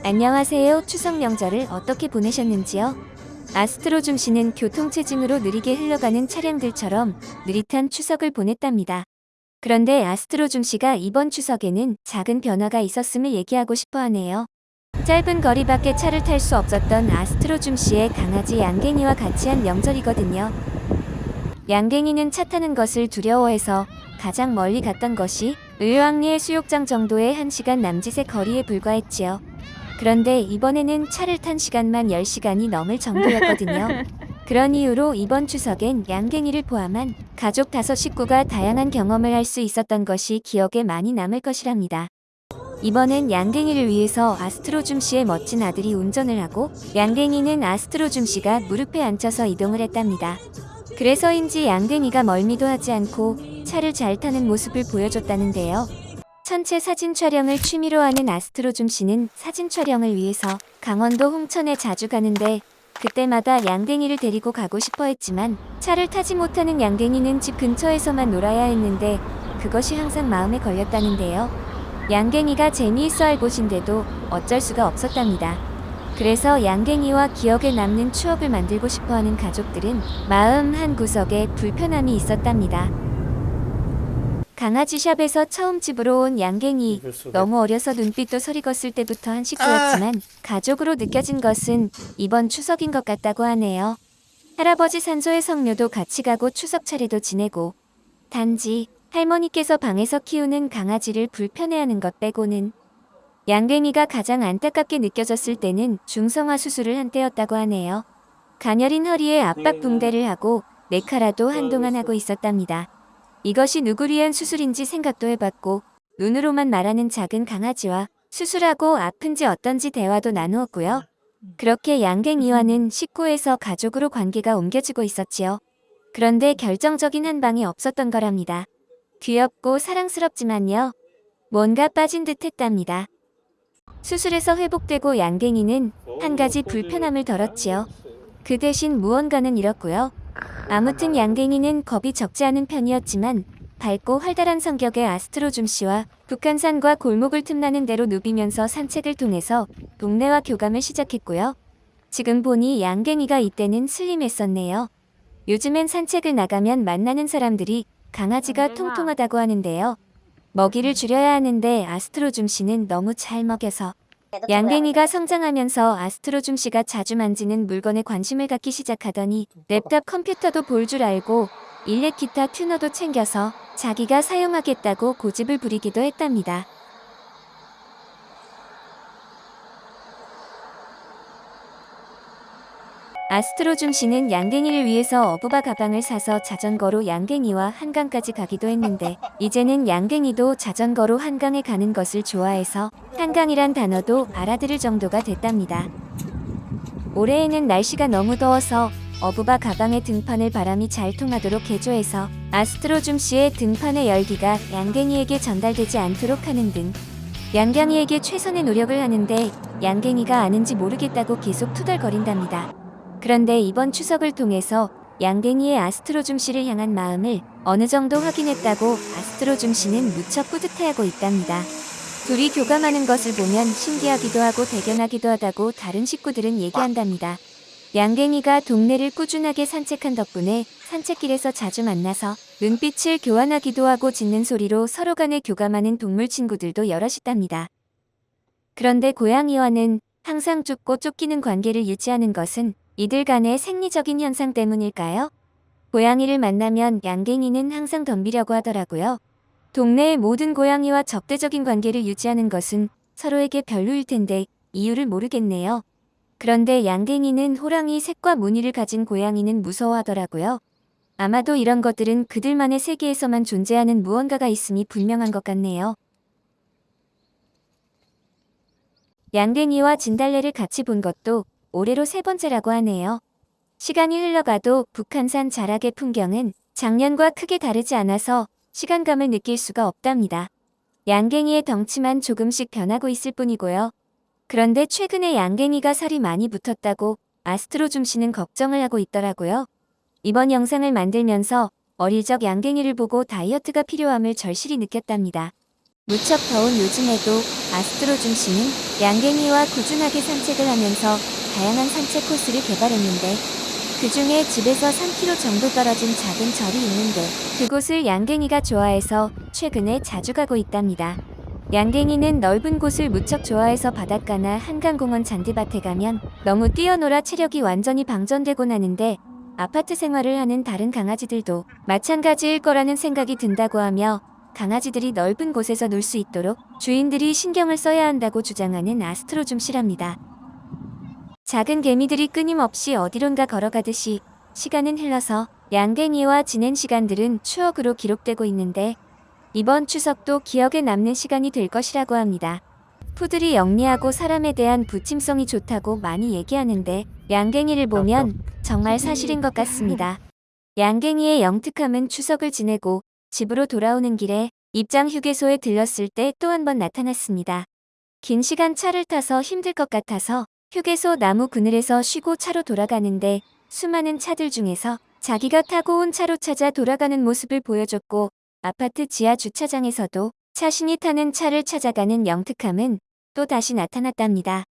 안녕하세요. 추석 명절을 어떻게 보내셨는지요? 아스트로줌 씨는 교통체증으로 느리게 흘러가는 차량들처럼 느릿한 추석을 보냈답니다. 그런데 아스트로줌 씨가 이번 추석에는 작은 변화가 있었음을 얘기하고 싶어 하네요. 짧은 거리밖에 차를 탈 수 없었던 아스트로줌 씨의 강아지 양갱이와 같이 한 명절이거든요. 양갱이는 차 타는 것을 두려워해서 가장 멀리 갔던 것이 을왕리의 수욕장 정도의 1시간 남짓의 거리에 불과했지요. 그런데 이번에는 차를 탄 시간만 10시간이 넘을 정도였거든요. 그런 이유로 이번 추석엔 양갱이를 포함한 가족 5식구가 다양한 경험을 할 수 있었던 것이 기억에 많이 남을 것이랍니다. 이번엔 양갱이를 위해서 아스트로줌 씨의 멋진 아들이 운전을 하고 양갱이는 아스트로줌 씨가 무릎에 앉혀서 이동을 했답니다. 그래서인지 양갱이가 멀미도 하지 않고 차를 잘 타는 모습을 보여줬다는데요. 천체 사진 촬영을 취미로 하는 아스트로줌 씨는 사진 촬영을 위해서 강원도 홍천에 자주 가는데 그때마다 양갱이를 데리고 가고 싶어 했지만 차를 타지 못하는 양갱이는 집 근처에서만 놀아야 했는데 그것이 항상 마음에 걸렸다는데요. 양갱이가 재미있어 할 곳인데도 어쩔 수가 없었답니다. 그래서 양갱이와 기억에 남는 추억을 만들고 싶어 하는 가족들은 마음 한구석에 불편함이 있었답니다. 강아지 샵에서 처음 집으로 온 양갱이, 너무 어려서 눈빛도 서리겄을 때부터 한 식구였지만 가족으로 느껴진 것은 이번 추석인 것 같다고 하네요. 할아버지 산소의 성묘도 같이 가고 추석 차례도 지내고 단지 할머니께서 방에서 키우는 강아지를 불편해하는 것 빼고는 양갱이가 가장 안타깝게 느껴졌을 때는 중성화 수술을 한 때였다고 하네요. 가녀린 허리에 압박 붕대를 하고 네카라도 한동안 하고 있었답니다. 이것이 누굴 위한 수술인지 생각도 해봤고 눈으로만 말하는 작은 강아지와 수술하고 아픈지 어떤지 대화도 나누었고요. 그렇게 양갱이와는 식구에서 가족으로 관계가 옮겨지고 있었지요. 그런데 결정적인 한 방이 없었던 거랍니다. 귀엽고 사랑스럽지만요. 뭔가 빠진 듯 했답니다. 수술에서 회복되고 양갱이는 한 가지 불편함을 덜었지요. 그 대신 무언가는 잃었고요. 아무튼 양갱이는 겁이 적지 않은 편이었지만 밝고 활달한 성격의 아스트로줌 씨와 북한산과 골목을 틈나는 대로 누비면서 산책을 통해서 동네와 교감을 시작했고요. 지금 보니 양갱이가 이때는 슬림했었네요. 요즘엔 산책을 나가면 만나는 사람들이 강아지가 통통하다고 하는데요. 먹이를 줄여야 하는데 아스트로줌 씨는 너무 잘 먹여서 양갱이가 성장하면서 아스트로줌 씨가 자주 만지는 물건에 관심을 갖기 시작하더니 랩탑 컴퓨터도 볼 줄 알고 일렉 기타 튜너도 챙겨서 자기가 사용하겠다고 고집을 부리기도 했답니다. 아스트로줌 씨는 양갱이를 위해서 어부바 가방을 사서 자전거로 양갱이와 한강까지 가기도 했는데 이제는 양갱이도 자전거로 한강에 가는 것을 좋아해서 한강이란 단어도 알아들을 정도가 됐답니다. 올해에는 날씨가 너무 더워서 어부바 가방의 등판을 바람이 잘 통하도록 개조해서 아스트로줌 씨의 등판의 열기가 양갱이에게 전달되지 않도록 하는 등 양갱이에게 최선의 노력을 하는데 양갱이가 아는지 모르겠다고 계속 투덜거린답니다. 그런데 이번 추석을 통해서 양갱이의 아스트로줌 씨를 향한 마음을 어느 정도 확인했다고 아스트로줌 씨는 무척 뿌듯해하고 있답니다. 둘이 교감하는 것을 보면 신기하기도 하고 대견하기도 하다고 다른 식구들은 얘기한답니다. 양갱이가 동네를 꾸준하게 산책한 덕분에 산책길에서 자주 만나서 눈빛을 교환하기도 하고 짖는 소리로 서로 간에 교감하는 동물 친구들도 여럿이답니다. 그런데 고양이와는 항상 쫓고 쫓기는 관계를 유지하는 것은 이들 간의 생리적인 현상 때문일까요? 고양이를 만나면 양갱이는 항상 덤비려고 하더라고요. 동네의 모든 고양이와 적대적인 관계를 유지하는 것은 서로에게 별로일 텐데 이유를 모르겠네요. 그런데 양갱이는 호랑이 색과 무늬를 가진 고양이는 무서워하더라고요. 아마도 이런 것들은 그들만의 세계에서만 존재하는 무언가가 있음이 분명한 것 같네요. 양갱이와 진달래를 같이 본 것도 올해로 3번째라고 하네요. 시간이 흘러가도 북한산 자락의 풍경은 작년과 크게 다르지 않아서 시간감을 느낄 수가 없답니다. 양갱이의 덩치만 조금씩 변하고 있을 뿐이고요. 그런데 최근에 양갱이가 살이 많이 붙었다고 아스트로줌 씨는 걱정을 하고 있더라고요. 이번 영상을 만들면서 어릴 적 양갱이를 보고 다이어트가 필요함을 절실히 느꼈답니다. 무척 더운 요즘에도 아스트로줌 씨는 양갱이와 꾸준하게 산책을 하면서 다양한 산책 코스를 개발했는데 그 중에 집에서 3km 정도 떨어진 작은 절이 있는데 그곳을 양갱이가 좋아해서 최근에 자주 가고 있답니다. 양갱이는 넓은 곳을 무척 좋아해서 바닷가나 한강공원 잔디밭에 가면 너무 뛰어놀아 체력이 완전히 방전되곤 하는데 아파트 생활을 하는 다른 강아지들도 마찬가지일 거라는 생각이 든다고 하며 강아지들이 넓은 곳에서 놀 수 있도록 주인들이 신경을 써야 한다고 주장하는 아스트로줌 씨랍니다. 작은 개미들이 끊임없이 어디론가 걸어가듯이 시간은 흘러서 양갱이와 지낸 시간들은 추억으로 기록되고 있는데 이번 추석도 기억에 남는 시간이 될 것이라고 합니다. 푸들이 영리하고 사람에 대한 부침성이 좋다고 많이 얘기하는데 양갱이를 보면 정말 사실인 것 같습니다. 양갱이의 영특함은 추석을 지내고 집으로 돌아오는 길에 입장 휴게소에 들렀을 때 또 한 번 나타났습니다. 긴 시간 차를 타서 힘들 것 같아서 휴게소 나무 그늘에서 쉬고 차로 돌아가는데 수많은 차들 중에서 자기가 타고 온 차로 찾아 돌아가는 모습을 보여줬고 아파트 지하 주차장에서도 자신이 타는 차를 찾아가는 영특함은 또 다시 나타났답니다.